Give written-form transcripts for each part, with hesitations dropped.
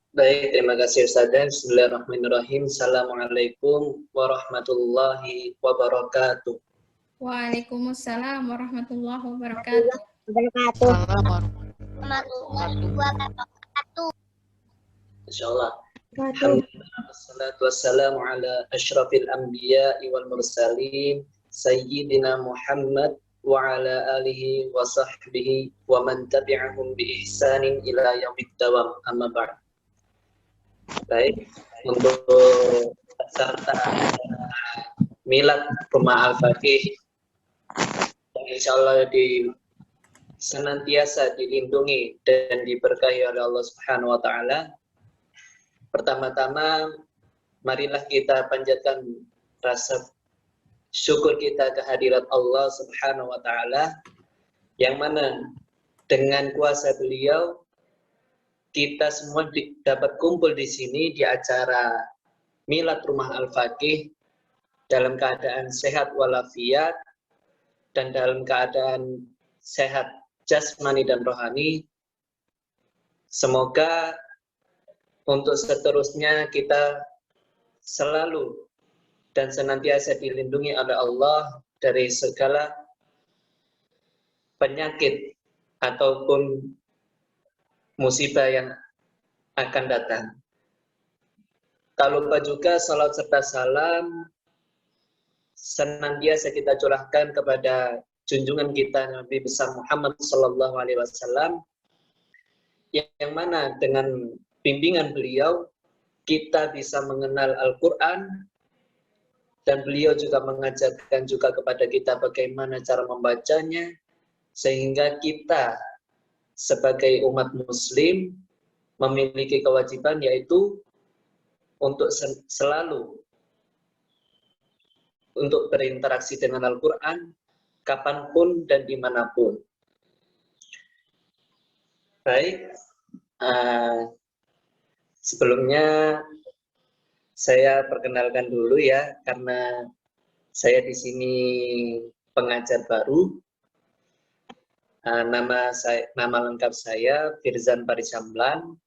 Baik, terima kasih Ustazah. Bismillahirrahmanirrahim. Assalamualaikum warahmatullahi wabarakatuh. Waalaikumsalam warahmatullahi wabarakatuh. Insyaallah. Alhamdulillah wassalatu wassalamu ala asyrafil anbiya'i wal mursalin sayyidina Muhammad wa ala alihi wa sahbihi wa man tabi'ahum bi ihsanin ila yaumid dawam, amma ba'd. Baik, untuk peserta milad Rumah Al-Faqih yang insyaallah senantiasa dilindungi dan diberkahi oleh Allah Subhanahu wa taala. Pertama-tama marilah kita panjatkan rasa syukur kita kehadirat Allah Subhanahu wa taala yang mana dengan kuasa beliau kita semua dapat kumpul di sini di acara Milad Rumah Al-Faqih dalam keadaan sehat walafiat dan dalam keadaan sehat jasmani dan rohani. Semoga untuk seterusnya kita selalu dan senantiasa dilindungi oleh Allah dari segala penyakit ataupun musibah yang akan datang. Tak lupa juga salat serta salam senantiasa kita curahkan kepada junjungan kita Nabi besar Muhammad sallallahu alaihi wasallam yang mana dengan bimbingan beliau kita bisa mengenal Al-Qur'an dan beliau juga mengajarkan juga kepada kita bagaimana cara membacanya sehingga kita sebagai umat muslim memiliki kewajiban yaitu untuk selalu untuk berinteraksi dengan Al-Quran kapanpun dan dimanapun. Baik, sebelumnya saya perkenalkan dulu ya, karena saya di sini pengajar baru. Nama lengkap saya Firzan Parisamlan.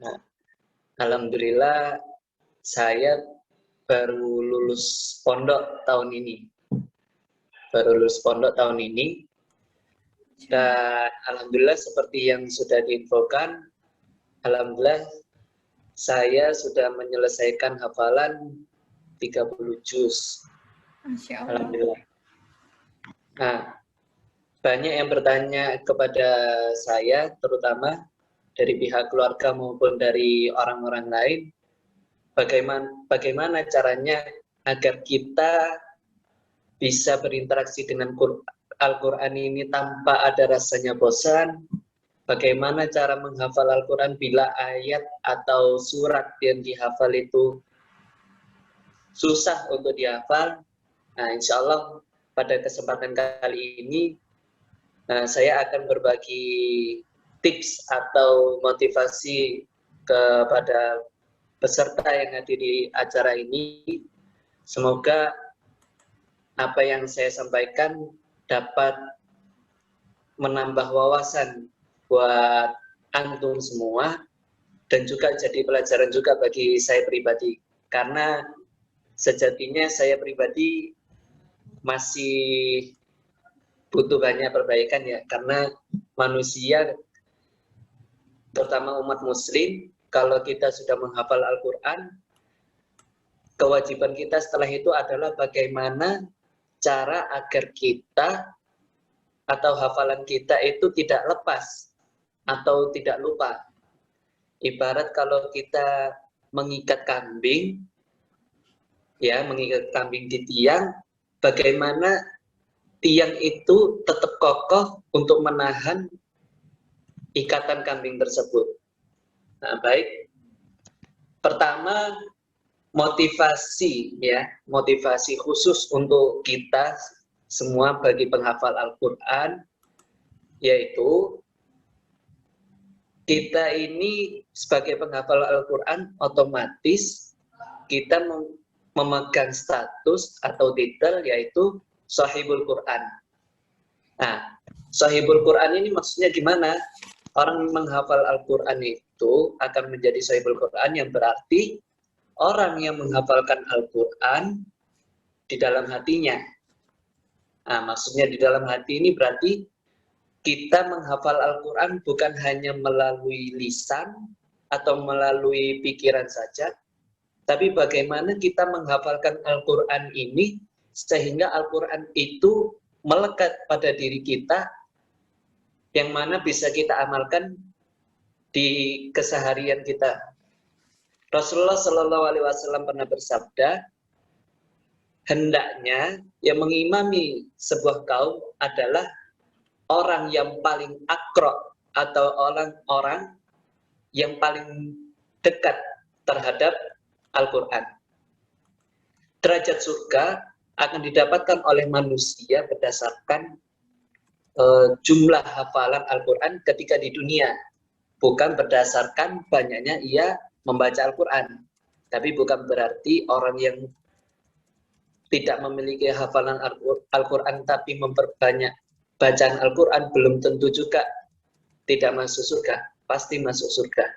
Nah, alhamdulillah saya baru lulus pondok tahun ini. Dan alhamdulillah seperti yang sudah diinfokan, alhamdulillah saya sudah menyelesaikan hafalan 30 juz. Masya Allah. Alhamdulillah. Nah, banyak yang bertanya kepada saya, terutama dari pihak keluarga maupun dari orang-orang lain, bagaimana caranya agar kita bisa berinteraksi dengan Al-Quran ini tanpa ada rasanya bosan. Bagaimana cara menghafal Al-Quran bila ayat atau surat yang dihafal itu susah untuk dihafal. Nah, insya Allah pada kesempatan kali ini saya akan berbagi tips atau motivasi kepada peserta yang hadir di acara ini. Semoga apa yang saya sampaikan dapat menambah wawasan buat antum semua dan juga jadi pelajaran juga bagi saya pribadi. Karena sejatinya saya pribadi masih butuh banyak perbaikan ya, karena manusia terutama umat muslim kalau kita sudah menghafal Al-Quran, kewajiban kita setelah itu adalah bagaimana cara agar kita atau hafalan kita itu tidak lepas atau tidak lupa. Ibarat kalau kita mengikat kambing, ya, mengikat kambing di tiang, bagaimana tiang itu tetap kokoh untuk menahan ikatan kambing tersebut. Nah, baik. Pertama, motivasi khusus untuk kita semua bagi penghafal Al-Quran, yaitu kita ini sebagai penghafal Al-Quran otomatis kita memegang status atau titel yaitu Shahibul Quran. Nah, Shahibul Quran ini maksudnya gimana? Orang menghafal Al-Quran itu akan menjadi sahibul Quran, yang berarti orang yang menghafalkan Al-Quran di dalam hatinya. Nah, maksudnya di dalam hati ini berarti kita menghafal Al-Quran bukan hanya melalui lisan atau melalui pikiran saja, tapi bagaimana kita menghafalkan Al-Quran ini sehingga Al-Quran itu melekat pada diri kita, yang mana bisa kita amalkan di keseharian kita. Rasulullah Shallallahu Alaihi Wasallam pernah bersabda, hendaknya yang mengimami sebuah kaum adalah orang yang paling akrab atau orang-orang yang paling dekat terhadap Al-Quran. Derajat surga akan didapatkan oleh manusia berdasarkan jumlah hafalan Al-Quran ketika di dunia, bukan berdasarkan banyaknya ia membaca Al-Quran. Tapi bukan berarti orang yang tidak memiliki hafalan Al-Quran tapi memperbanyak bacaan Al-Quran belum tentu juga tidak masuk surga, pasti masuk surga.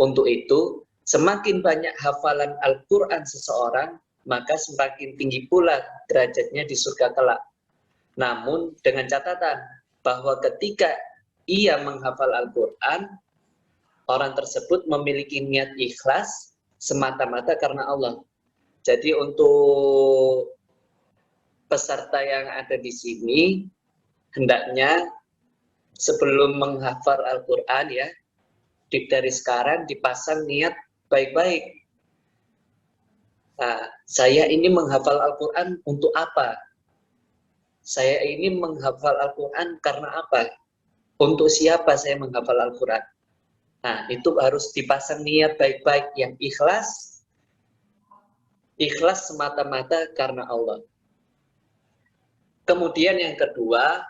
Untuk itu, semakin banyak hafalan Al-Quran seseorang, maka semakin tinggi pula derajatnya di surga kelak. Namun dengan catatan bahwa ketika ia menghafal Al-Quran, orang tersebut memiliki niat ikhlas semata-mata karena Allah. Jadi untuk peserta yang ada di sini, hendaknya sebelum menghafal Al-Quran ya, dari sekarang dipasang niat baik-baik. Nah, saya ini menghafal Al-Quran untuk apa? Saya ini menghafal Al-Quran karena apa? Untuk siapa saya menghafal Al-Quran? Nah, itu harus dipasang niat baik-baik yang ikhlas. Ikhlas semata-mata karena Allah. Kemudian yang kedua,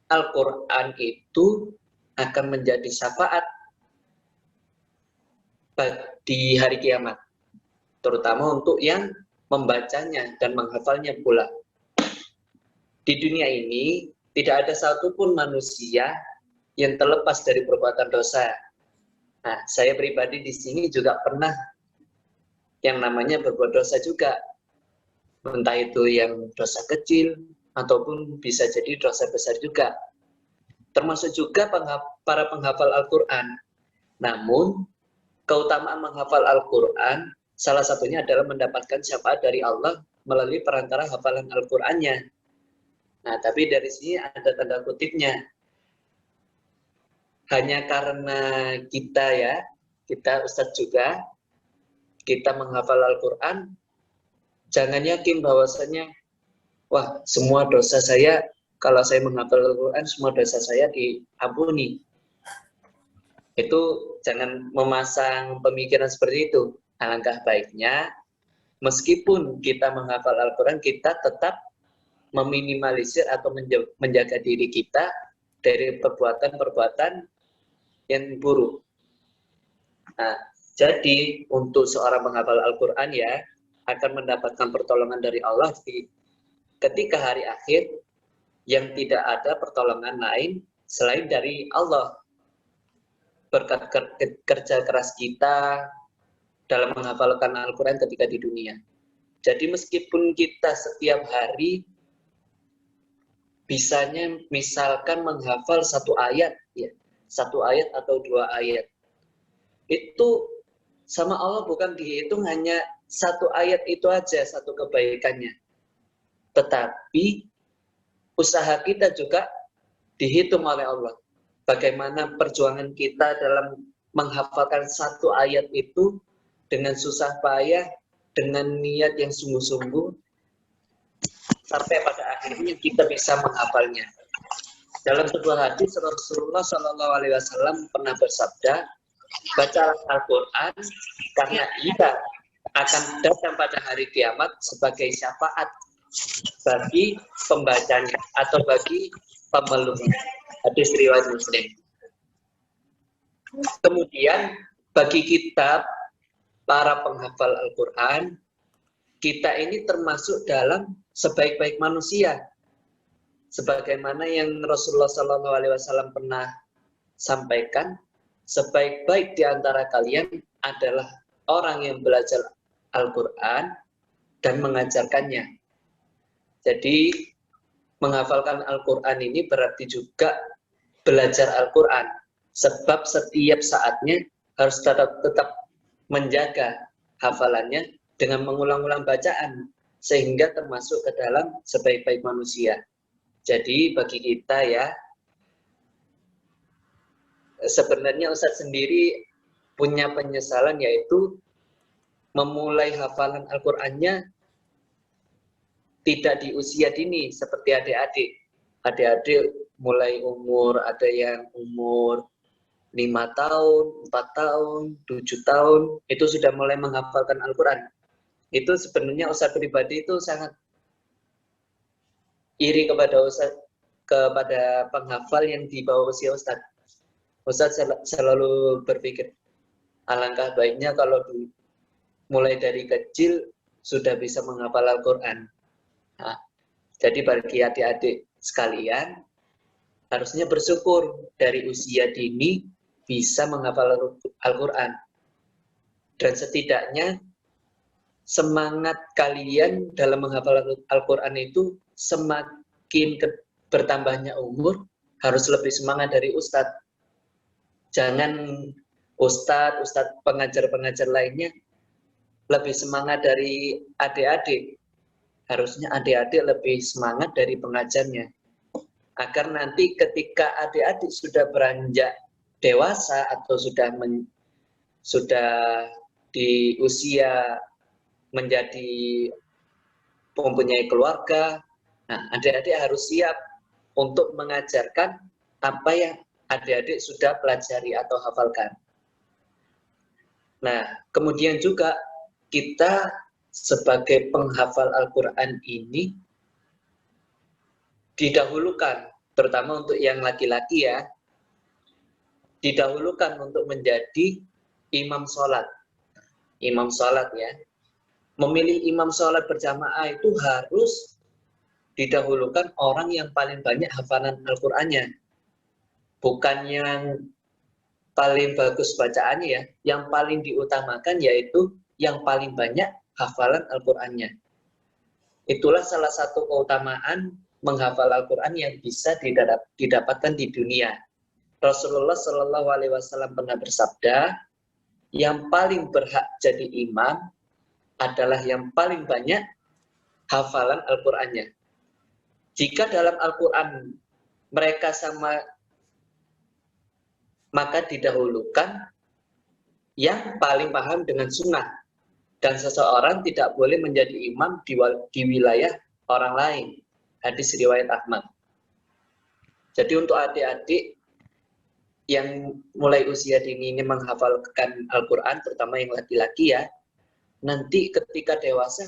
Al-Quran itu akan menjadi syafaat di hari kiamat. Terutama untuk yang membacanya dan menghafalnya pula. Di dunia ini tidak ada satupun manusia yang terlepas dari perbuatan dosa. Nah, saya pribadi di sini juga pernah yang namanya berbuat dosa juga. Entah itu yang dosa kecil ataupun bisa jadi dosa besar juga. Termasuk juga para penghafal Al-Quran. Namun, keutamaan menghafal Al-Quran salah satunya adalah mendapatkan syafaat dari Allah melalui perantara hafalan Al-Qurannya. Nah, tapi dari sini ada tanda kutipnya. Hanya karena kita Ustadz juga, kita menghafal Al-Quran, jangan yakin bahwasanya, wah semua dosa saya, kalau saya menghafal Al-Quran, semua dosa saya diampuni. Itu jangan memasang pemikiran seperti itu. Alangkah baiknya, meskipun kita menghafal Al-Quran, kita tetap meminimalisir atau menjaga diri kita dari perbuatan-perbuatan yang buruk. Nah, jadi untuk seorang menghafal Al-Quran ya, akan mendapatkan pertolongan dari Allah ketika hari akhir, yang tidak ada pertolongan lain selain dari Allah. Berkat kerja keras kita dalam menghafalkan Al-Quran ketika di dunia. Jadi meskipun kita setiap hari bisanya misalkan menghafal satu ayat atau 2 ayat, itu sama Allah bukan dihitung hanya satu ayat itu aja, satu kebaikannya, tetapi usaha kita juga dihitung oleh Allah. Bagaimana perjuangan kita dalam menghafalkan satu ayat itu dengan susah payah, dengan niat yang sungguh-sungguh, sampai pada akhirnya kita bisa menghafalnya. Dalam sebuah hadis Rasulullah Shallallahu Alaihi Wasallam pernah bersabda, bacalah Al-Quran karena ia akan datang pada hari kiamat sebagai syafaat bagi pembacanya atau bagi pemeluknya. Hadis riwayat Muslim. Kemudian bagi kita para penghafal Al-Quran, kita ini termasuk dalam sebaik-baik manusia, sebagaimana yang Rasulullah SAW pernah sampaikan, sebaik-baik di antara kalian adalah orang yang belajar Al-Quran dan mengajarkannya. Jadi menghafalkan Al-Quran ini berarti juga belajar Al-Quran. Sebab setiap saatnya harus tetap menjaga hafalannya dengan mengulang-ulang bacaan, sehingga termasuk ke dalam sebaik-baik manusia. Jadi bagi kita ya, sebenarnya Ustadz sendiri punya penyesalan, yaitu memulai hafalan Al-Qurannya tidak di usia dini seperti adik-adik. Adik-adik mulai umur, ada yang umur 5 tahun, 4 tahun, 7 tahun, itu sudah mulai menghafalkan Al-Quran. Itu sebenarnya Ustadz pribadi itu sangat iri kepada penghafal yang di bawah usia Ustadz. Ustadz selalu berpikir, alangkah baiknya kalau mulai dari kecil sudah bisa menghafal Al-Quran. Nah, jadi bagi adik-adik sekalian, harusnya bersyukur dari usia dini bisa menghafal Al-Quran. Dan setidaknya semangat kalian dalam menghafal Al-Quran itu semakin bertambahnya umur, harus lebih semangat dari Ustadz. Jangan Ustadz pengajar-pengajar lainnya lebih semangat dari adik-adik. Harusnya adik-adik lebih semangat dari pengajarnya. Agar nanti ketika adik-adik sudah beranjak dewasa atau sudah di usia menjadi mempunyai keluarga, nah adik-adik harus siap untuk mengajarkan apa yang adik-adik sudah pelajari atau hafalkan. Nah, kemudian juga kita sebagai penghafal Al-Quran ini didahulukan, terutama untuk yang laki-laki ya, didahulukan untuk menjadi imam sholat. Imam sholat ya. Memilih imam sholat berjamaah itu harus didahulukan orang yang paling banyak hafalan Al-Qur'annya. Bukan yang paling bagus bacaannya ya, yang paling diutamakan yaitu yang paling banyak hafalan Al-Qur'annya. Itulah salah satu keutamaan menghafal Al-Qur'an yang bisa didapatkan di dunia. Rasulullah Shallallahu Alaihi Wasallam pernah bersabda, yang paling berhak jadi imam adalah yang paling banyak hafalan Al-Qur'annya. Jika dalam Al-Quran mereka sama, maka didahulukan yang paling paham dengan sunnah. Dan seseorang tidak boleh menjadi imam di wilayah orang lain. Hadis riwayat Ahmad. Jadi untuk adik-adik yang mulai usia dini ini menghafalkan Al-Quran, terutama yang laki-laki ya, nanti ketika dewasa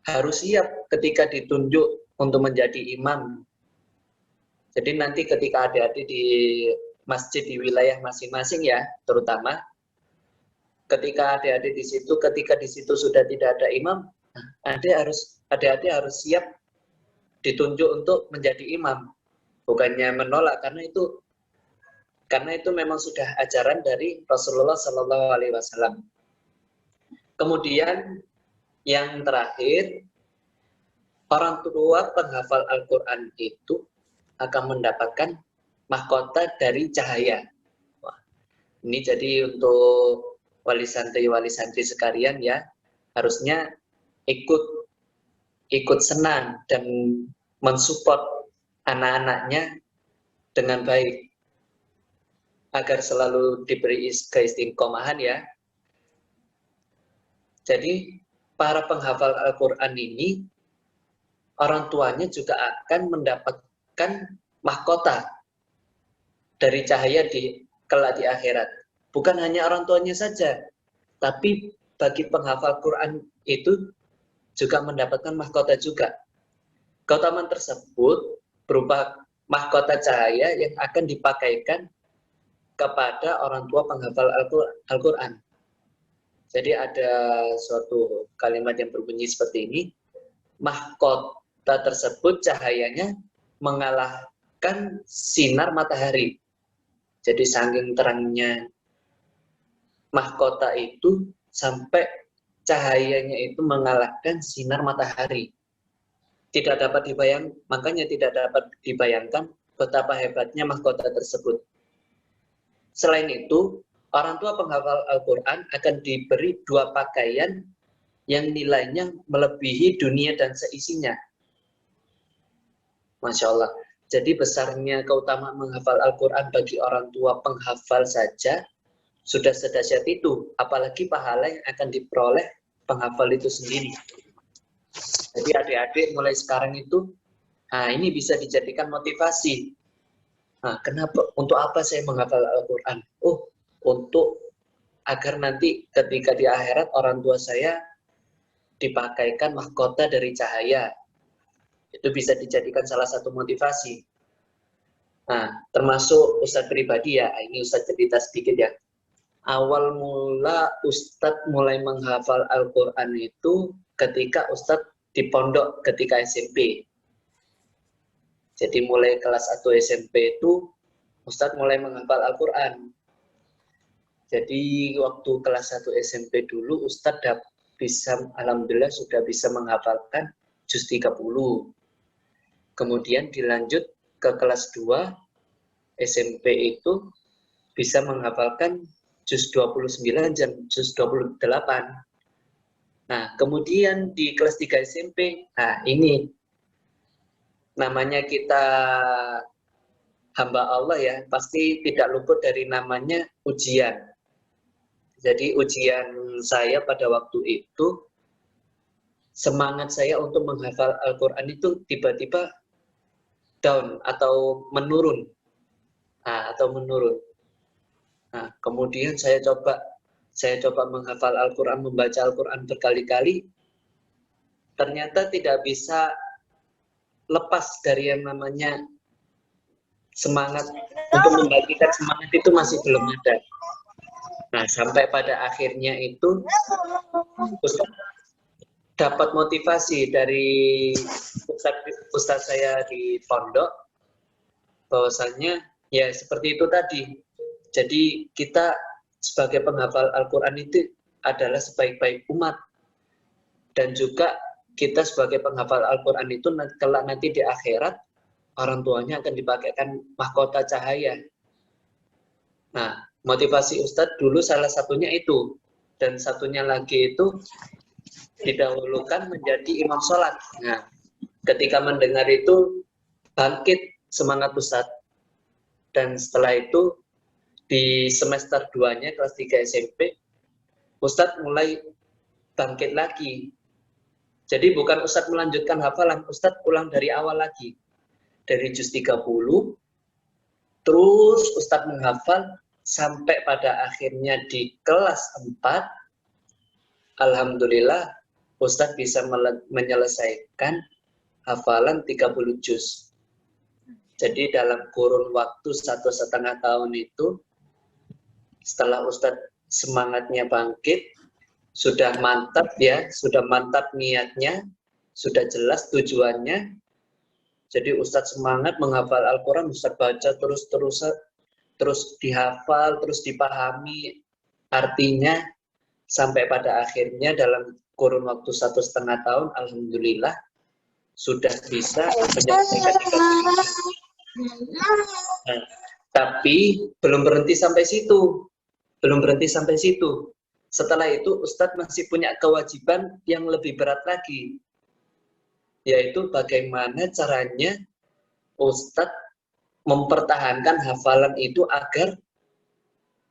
harus siap ketika ditunjuk untuk menjadi imam. Jadi nanti ketika adik-adik di masjid di wilayah masing-masing ya, terutama ketika adik-adik di situ, ketika di situ sudah tidak ada imam, adik-adik harus siap ditunjuk untuk menjadi imam. Bukannya menolak, karena itu memang sudah ajaran dari Rasulullah Shallallahu Alaihi Wasallam. Kemudian yang terakhir, orang tua penghafal Al-Quran itu akan mendapatkan mahkota dari cahaya. Wah, ini jadi untuk wali santri sekalian ya, harusnya ikut senang dan mensupport anak-anaknya dengan baik agar selalu diberi keistiqomahan ya. Jadi para penghafal Al-Quran ini orang tuanya juga akan mendapatkan mahkota dari cahaya kelak di akhirat. Bukan hanya orang tuanya saja, tapi bagi penghafal Quran itu juga mendapatkan mahkota juga. Keutamaan tersebut berupa mahkota cahaya yang akan dipakaikan kepada orang tua penghafal Al-Quran. Jadi ada suatu kalimat yang berbunyi seperti ini, mahkota tersebut cahayanya mengalahkan sinar matahari. Jadi saking terangnya mahkota itu sampai cahayanya itu mengalahkan sinar matahari. Tidak dapat dibayangkan, makanya tidak dapat dibayangkan betapa hebatnya mahkota tersebut. Selain itu, orang tua penghafal Al-Quran akan diberi 2 pakaian yang nilainya melebihi dunia dan seisinya. Masya Allah. Jadi besarnya keutamaan menghafal Al-Quran bagi orang tua penghafal saja sudah sedahsyat itu, apalagi pahala yang akan diperoleh penghafal itu sendiri. Jadi adik-adik mulai sekarang itu, ini bisa dijadikan motivasi. Kenapa? Untuk apa saya menghafal Al-Quran? Untuk agar nanti ketika di akhirat orang tua saya dipakaikan mahkota dari cahaya. Itu bisa dijadikan salah satu motivasi. Termasuk Ustadz pribadi ya, ini Ustadz cerita sedikit ya. Awal mula Ustadz mulai menghafal Al-Quran itu ketika Ustadz di pondok ketika SMP. Jadi mulai kelas 1 SMP itu Ustadz mulai menghafal Al-Quran. Jadi waktu kelas 1 SMP dulu Ustadz alhamdulillah sudah bisa menghafalkan juz 30. Kemudian dilanjut ke kelas 2 SMP itu bisa menghafalkan juz 29 dan juz 28. Kemudian di kelas 3 SMP, ini namanya kita hamba Allah ya, pasti tidak luput dari namanya ujian. Jadi ujian saya pada waktu itu, semangat saya untuk menghafal Al-Quran itu tiba-tiba down atau menurun. Kemudian saya coba menghafal Al-Quran, membaca Al-Quran berkali-kali, ternyata tidak bisa lepas dari yang namanya semangat. Untuk membagikan semangat itu masih belum ada. Sampai pada akhirnya itu Ustaz dapat motivasi dari Ustaz saya di pondok, bahwasanya ya seperti itu tadi. Jadi kita sebagai penghafal Al-Quran itu adalah sebaik-baik umat. Dan juga kita sebagai penghafal Al-Quran itu kelak nanti di akhirat, orang tuanya akan dipakaikan mahkota cahaya. Motivasi Ustadz dulu salah satunya itu. Dan satunya lagi itu didahulukan menjadi imam sholat. Ketika mendengar itu, bangkit semangat Ustadz. Dan setelah itu, di semester 2-nya, kelas 3 SMP, Ustadz mulai bangkit lagi. Jadi bukan Ustadz melanjutkan hafalan, Ustadz ulang dari awal lagi. Dari juz 30, terus Ustadz menghafal, sampai pada akhirnya di kelas 4, alhamdulillah, Ustadz bisa menyelesaikan hafalan 30 juz. Jadi dalam kurun waktu 1,5 tahun itu, setelah Ustadz semangatnya bangkit, sudah mantap ya, sudah mantap niatnya, sudah jelas tujuannya. Jadi Ustadz semangat menghafal Al-Quran, Ustadz baca terus dihafal, terus dipahami artinya, sampai pada akhirnya dalam kurun waktu 1,5 tahun, alhamdulillah sudah bisa menyelesaikan 30. Tapi belum berhenti sampai situ. Setelah itu Ustadz masih punya kewajiban yang lebih berat lagi, yaitu bagaimana caranya Ustadz mempertahankan hafalan itu agar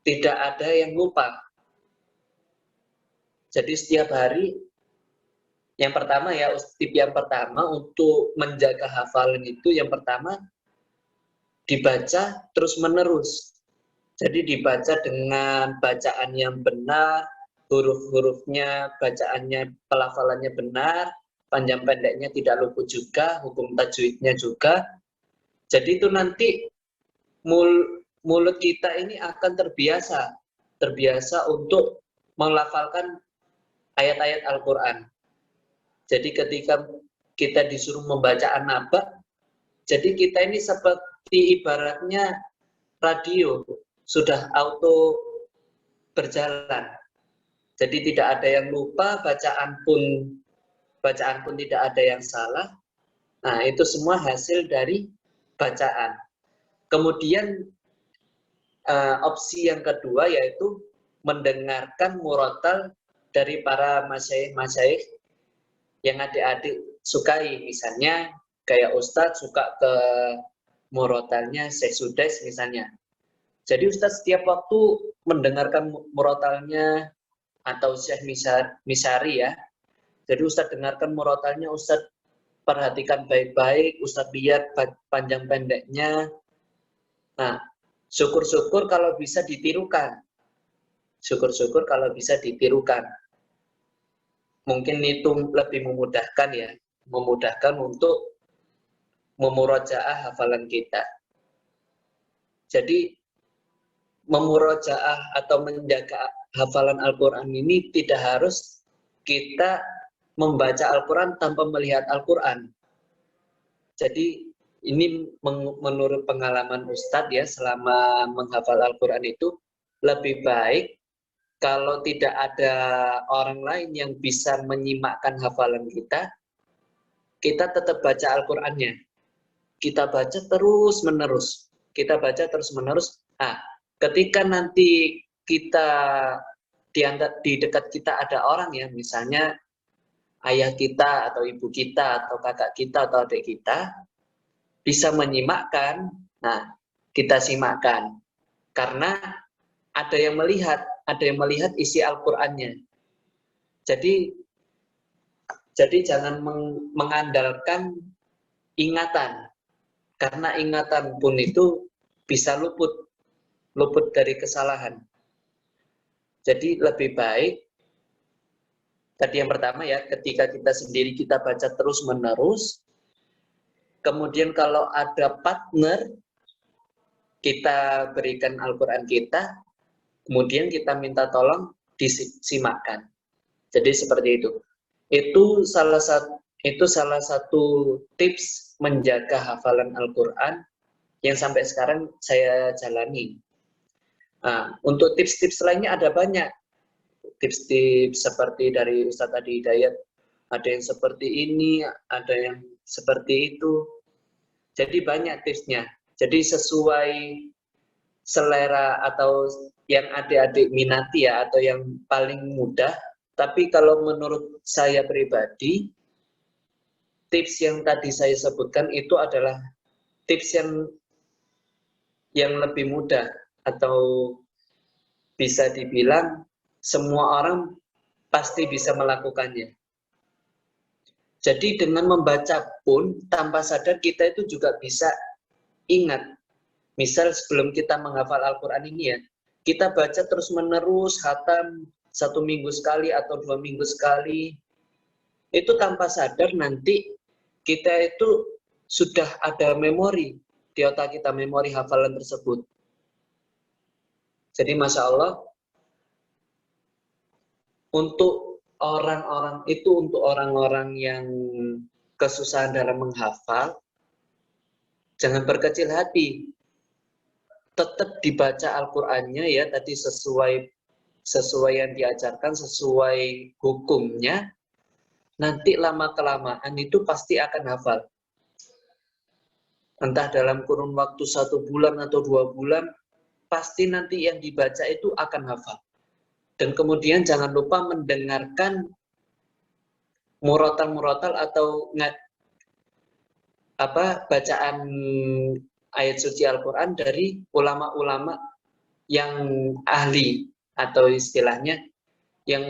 tidak ada yang lupa. Jadi setiap hari, yang pertama ya, tip yang pertama untuk menjaga hafalan itu, yang pertama dibaca terus menerus. Jadi dibaca dengan bacaan yang benar, huruf-hurufnya, bacaannya, pelafalannya benar, panjang pendeknya tidak luput juga, hukum tajwidnya juga. Jadi itu nanti mulut kita ini akan terbiasa untuk melafalkan ayat-ayat Al-Quran. Jadi ketika kita disuruh membaca an-naba, jadi kita ini seperti ibaratnya radio. sudah auto berjalan. Jadi tidak ada yang lupa, bacaan pun tidak ada yang salah. Nah, itu semua hasil dari bacaan. Kemudian opsi yang kedua yaitu mendengarkan murotal dari para masyaikh yang adik-adik sukai. Misalnya kayak Ustadz suka ke murotalnya Syekh Sudais misalnya. Jadi Ustadz setiap waktu mendengarkan murotalnya atau Syekh Misari ya. Jadi Ustadz dengarkan murotalnya, Ustadz perhatikan baik-baik, Ustadz lihat panjang pendeknya. Nah, syukur-syukur kalau bisa ditirukan. Syukur-syukur kalau bisa ditirukan. Mungkin itu lebih memudahkan ya, memudahkan untuk memurojaah hafalan kita. Jadi memurojaah atau menjaga hafalan Al-Quran ini tidak harus kita membaca Al-Quran tanpa melihat Al-Quran. Jadi ini menurut pengalaman Ustadz ya, selama menghafal Al-Quran itu lebih baik kalau tidak ada orang lain yang bisa menyimakkan hafalan kita, kita tetap baca Al-Qurannya. Kita baca terus-menerus. Kita baca terus-menerus. Nah, ketika nanti kita di dekat kita ada orang ya, misalnya ayah kita atau ibu kita atau kakak kita atau adik kita bisa menyimakkan, nah kita simakkan karena ada yang melihat isi Al-Qur'annya. Jadi jangan mengandalkan ingatan, karena ingatan pun itu bisa luput dari kesalahan. Jadi lebih baik, tadi yang pertama ya, ketika kita sendiri kita baca terus-menerus, kemudian kalau ada partner, kita berikan Al-Quran kita, kemudian kita minta tolong disimakkan. Jadi seperti itu. Itu salah satu tips menjaga hafalan Al-Quran yang sampai sekarang saya jalani. Nah, untuk tips-tips lainnya ada banyak. Tips-tips seperti dari Ustadz Adi Hidayat, ada yang seperti ini, ada yang seperti itu. Jadi banyak tipsnya. Jadi sesuai selera atau yang adik-adik minati ya, atau yang paling mudah. Tapi kalau menurut saya pribadi, tips yang tadi saya sebutkan itu adalah tips yang lebih mudah, atau bisa dibilang semua orang pasti bisa melakukannya. Jadi dengan membaca pun tanpa sadar kita itu juga bisa ingat. Misal sebelum kita menghafal Al-Quran ini ya, kita baca terus-menerus, khatam 1 minggu sekali atau 2 minggu sekali. Itu tanpa sadar nanti kita itu sudah ada memori di otak kita, memori hafalan tersebut. Jadi Masya Allah, untuk orang-orang yang kesusahan dalam menghafal, jangan berkecil hati. Tetap dibaca Al-Qur'annya ya, tadi sesuai yang diajarkan, sesuai hukumnya. Nanti lama-kelamaan itu pasti akan hafal. Entah dalam kurun waktu 1 bulan atau 2 bulan, pasti nanti yang dibaca itu akan hafal. Dan kemudian jangan lupa mendengarkan murotal-murotal atau bacaan ayat suci Al-Quran dari ulama-ulama yang ahli, atau istilahnya yang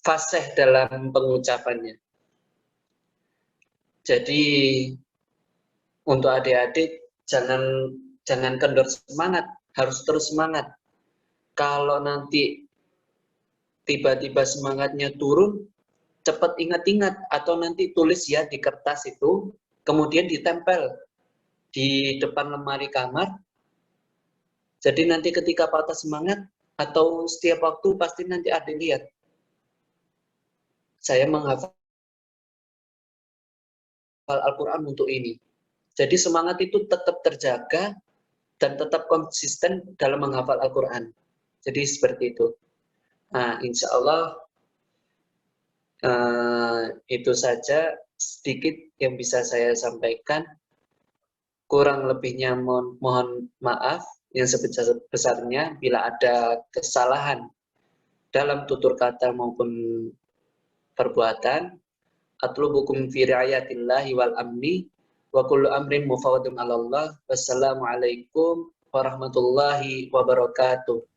fasih dalam pengucapannya. Jadi untuk adik-adik jangan kendor semangat, harus terus semangat. Kalau nanti tiba-tiba semangatnya turun, cepat ingat-ingat, atau nanti tulis ya di kertas itu, kemudian ditempel di depan lemari kamar. Jadi nanti ketika patah semangat atau setiap waktu pasti nanti ada lihat, saya menghafal Al-Quran untuk ini. Jadi semangat itu tetap terjaga dan tetap konsisten dalam menghafal Al-Quran. Jadi seperti itu. Nah, insya Allah itu saja sedikit yang bisa saya sampaikan. Kurang lebihnya mohon maaf yang sebesar-besarnya bila ada kesalahan dalam tutur kata maupun perbuatan. Atlubukum fi riayatillahi wal amni wa kullu amrin mufawwadun 'ala Allah. Wassalamualaikum warahmatullahi wabarakatuh.